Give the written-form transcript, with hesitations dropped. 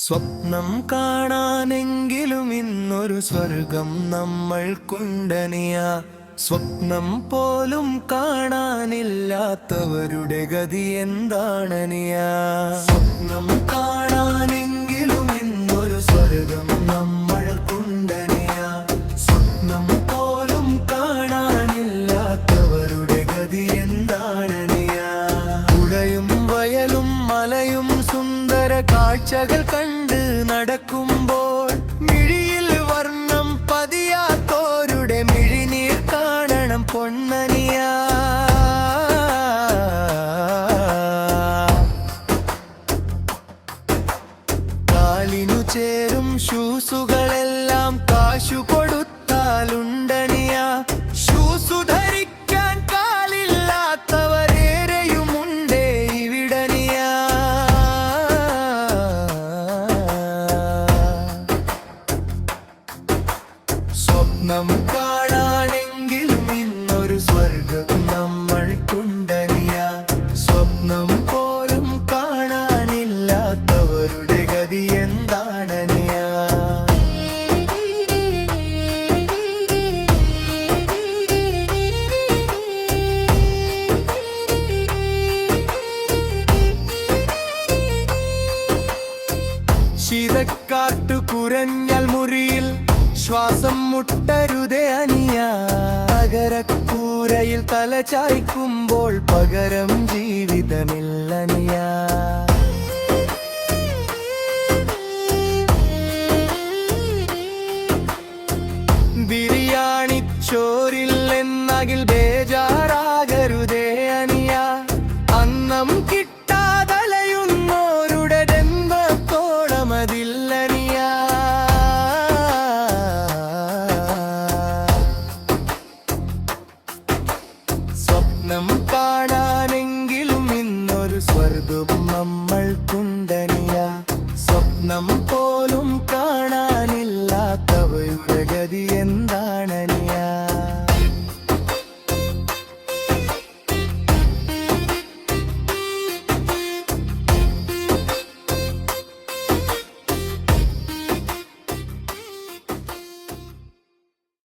സ്വപ്നം കാണാനെങ്കിലും ഇന്നൊരു സ്വർഗം നമ്മൾക്കുണ്ടനിയ. സ്വപ്നം പോലും കാണാനില്ലാത്തവരുടെ ഗതി എന്താണനിയ. സ്വപ്നം കാണാനെങ്കിലും ഇന്നൊരു സ്വർഗം നമ്മൾക്കുണ്ടനിയ. സ്വപ്നം പോലും കാണാനില്ലാത്തവരുടെ ഗതി എന്താണനിയ. പുഴയും വയലും മലയും സുന്ദര കാഴ്ചകൾ കണ്ട് നടക്കുമ്പോൾ മിഴിയിൽ വർണ്ണം പതിയാത്തോരുടെ മിഴിനീർ കാണണം പൊന്നനിയ. കാലിനു ചേരും ഷൂസുകളെല്ലാം കാശു കൊടുത്താലുണ്ടനിയ. ഷൂസു ധരിക്കാൻ കാലില്ലാത്തവരേറെയുമുണ്ടേ ഇവിടനിയ. സ്വപ്നം കാണാനെങ്കിലും ഇന്നൊരു സ്വർഗം നമ്മൾക്കുണ്ടനിയ. സ്വപ്നം പോലും കാണാനില്ലാത്തവരുടെ ഗതി എന്താണനിയ. ശീതക്കാറ്റു കുരഞ്ഞാൽ മുറിയിൽ ശ്വാസം മുട്ടരുതേ അനിയ. നഗരക്കൂരയിൽ തല ചായ്ക്കുമ്പോൾ പകരം ജീവിതമില്ലനിയ. ബിരിയാണി ചോറില്ലെന്നകിൽ ബേജാറാകരുതേ അനിയ. അന്നം കിട്ടാതലയുന്നോരുടെ ജന്മത്തോളമതില്ലനിയ. സ്വപ്നം കാണാനെങ്കിലും ഇന്നൊരു സ്വർഗം നമ്മൾക്കുണ്ടനിയ. സ്വപ്നം